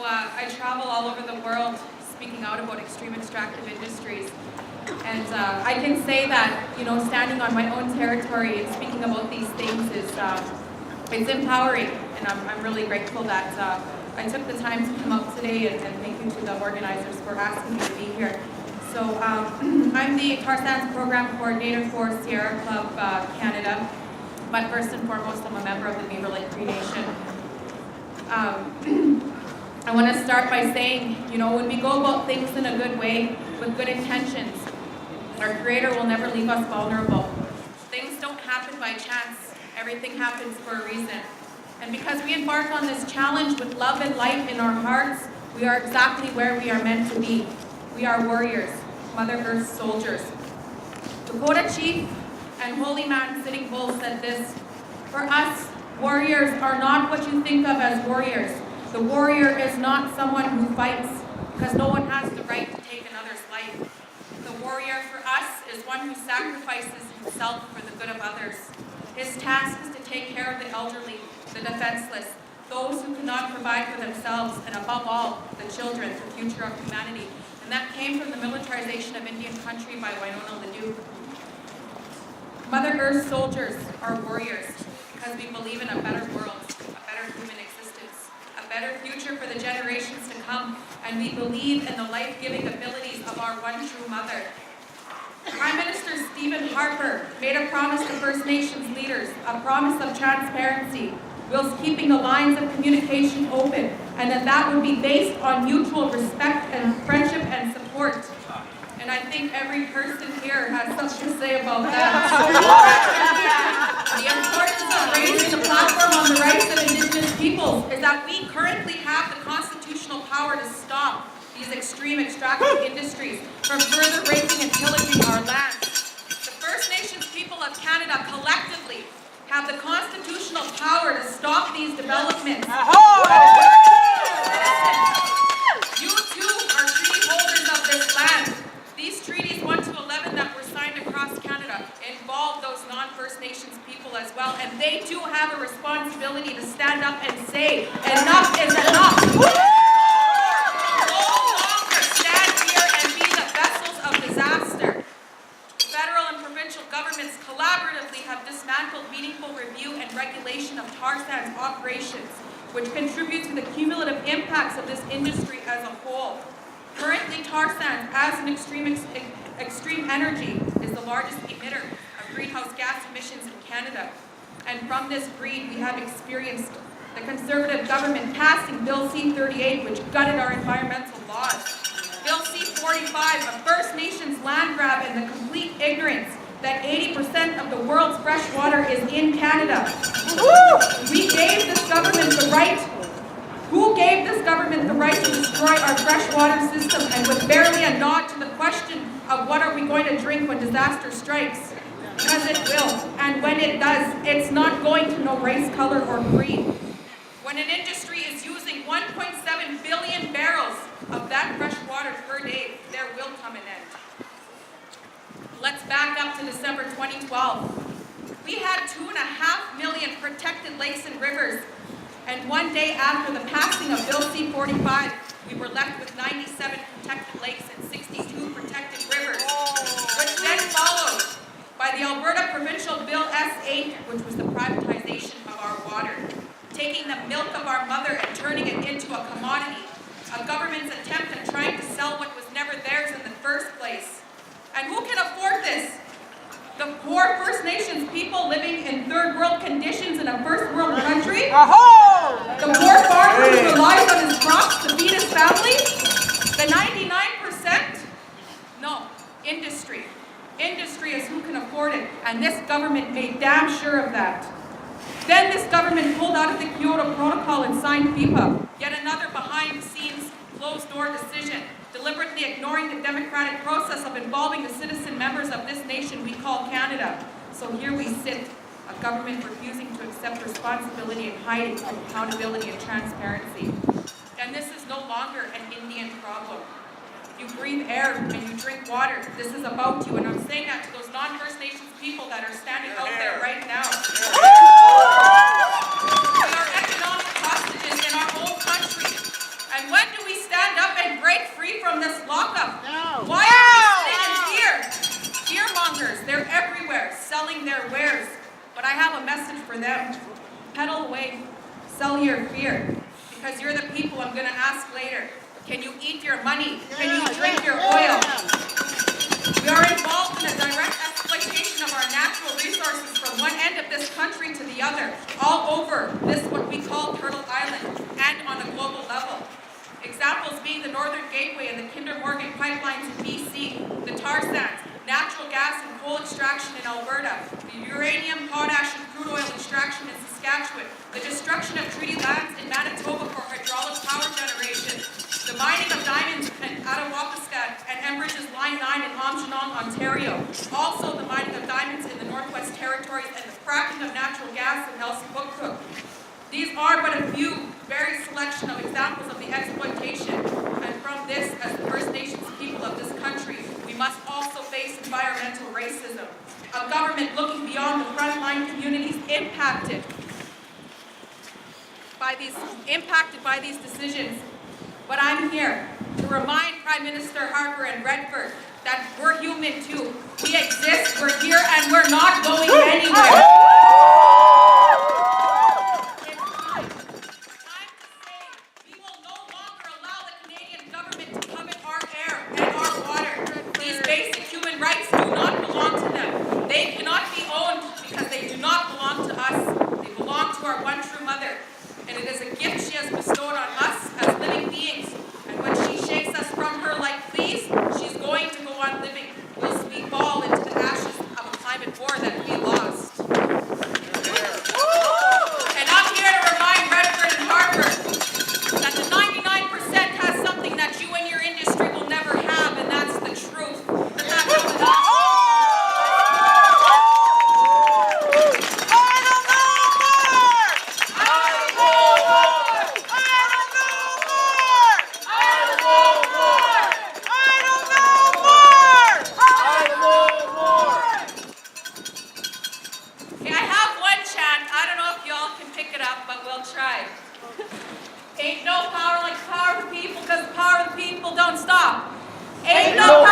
I travel all over the world speaking out about extreme extractive industries. And I can say that, standing on my own territory and speaking about these things is it's empowering. And I'm really grateful that I took the time to come out today, and thank you to the organizers for asking me to be here. So I'm the Tarsand Program Coordinator for Sierra Club Canada, but first and foremost, I'm a member of the Beaver Lake Cree Nation. I want to start by saying, when we go about things in a good way, with good intentions, our Creator will never leave us vulnerable. Things don't happen by chance. Everything happens for a reason. And because we embark on this challenge with love and light in our hearts, we are exactly where we are meant to be. We are warriors, Mother Earth's soldiers. Dakota Chief and Holy Man Sitting Bull said this: for us, warriors are not what you think of as warriors. The warrior is not someone who fights, because no one has the right to take another's life. The warrior for us is one who sacrifices himself for the good of others. His task is to take care of the elderly, the defenseless, those who cannot provide for themselves, and above all, the children, the future of humanity. And that came from the militarization of Indian country by Winona LaDuke. Mother Earth soldiers are warriors because we believe in a better world, a better human existence, a better future for the generations to come, and we believe in the life-giving abilities of our one true mother. Prime Minister Stephen Harper made a promise to First Nations leaders, a promise of transparency, whilst keeping the lines of communication open, and that would be based on mutual respect and friendship and support. And I think every person here has something to say about that. The importance of raising the platform on the rights of Indigenous peoples is that we currently have the constitutional power to stop these extreme extractive industries from further raping and pillaging our lands. The First Nations people of Canada collectively have the constitutional power to stop these developments. You too are treaty holders of this land. These treaties 1 to 11 that were signed across Canada involve those non-First Nations people as well, and they too have a responsibility to stand up and say, enough is enough. No longer stand here and be the vessels of disaster. Federal and provincial governments collaboratively have dismantled meaningful review and regulation of tar sands operations, which contribute to the cumulative impacts of this industry as a whole. Currently, tar sands, as an extreme energy, is the largest emitter of greenhouse gas emissions in Canada. And from this greed, we have experienced the Conservative government passing Bill C-38, which gutted our environmental laws. Bill C-45, a First Nations land grab, and the complete ignorance that 80% of the world's fresh water is in Canada. We gave this government the right. Who gave this government the right to destroy our freshwater system, and with barely a nod to the question of what are we going to drink when disaster strikes? Because it will, and when it does, it's not going to know race, color, or creed. When an industry is using 1.7 billion barrels of that fresh water per day, there will come an end. Let's back up to December 2012. We had 2.5 million protected lakes and rivers, and one day after the passing of Bill C-45, we were left with 97 protected lakes and 62 protected rivers, which then followed by the Alberta Provincial Bill S-8, which was the privatization of our water, taking the milk of our mother and turning it into a commodity, a government's attempt at trying to sell what was never theirs in the first place. And who can afford this? The poor First Nations people living in third world conditions in a first world country? The poor farmer who relies on his crops to feed his family? The 99%? No, industry. Industry is who can afford it, and this government made damn sure of that. Then this government pulled out of the Kyoto Protocol and signed FIPA, yet another behind-the-scenes, closed-door decision, deliberately ignoring the democratic process of involving the citizen members of this nation we call Canada. So here we sit, a government refusing to accept responsibility and hiding from accountability and transparency. And this is no longer an Indian problem. You breathe air and you drink water. This is about you, and I'm saying that to those non-First Nations people that are standing out there right now. We are economic hostages in our own country, and when pedal away, sell your fear, because you're the people I'm going to ask later. Can you eat your money? Can you drink your oil? We are involved in a direct exploitation of our natural resources from one end of this country to the other, all over this what we call Turtle Island, and on a global level. Examples being the Northern Gateway and the Kinder Morgan pipelines in BC, the tar sands, natural gas and coal extraction in Alberta, the uranium, potash, and crude oil extraction in Saskatchewan, the destruction of treaty lands in Manitoba for hydraulic power generation, the mining of diamonds in Athabasca and Enbridge's Line 9 in Aamjiwnaang, Ontario, also the mining of diamonds in the Northwest Territories and the fracking of natural gas in Elsipogtog. These are but a few, very selection of examples of the exploitation, and from this, as the First Nations people of this country, we must also face environmental racism. A government looking beyond the frontline communities impacted by these decisions. But I'm here to remind Prime Minister Harper and Redford that we're human too. We exist, we're here, and we're not going anywhere. Ain't no power like the power of the people, because the power of the people don't stop. Ain't no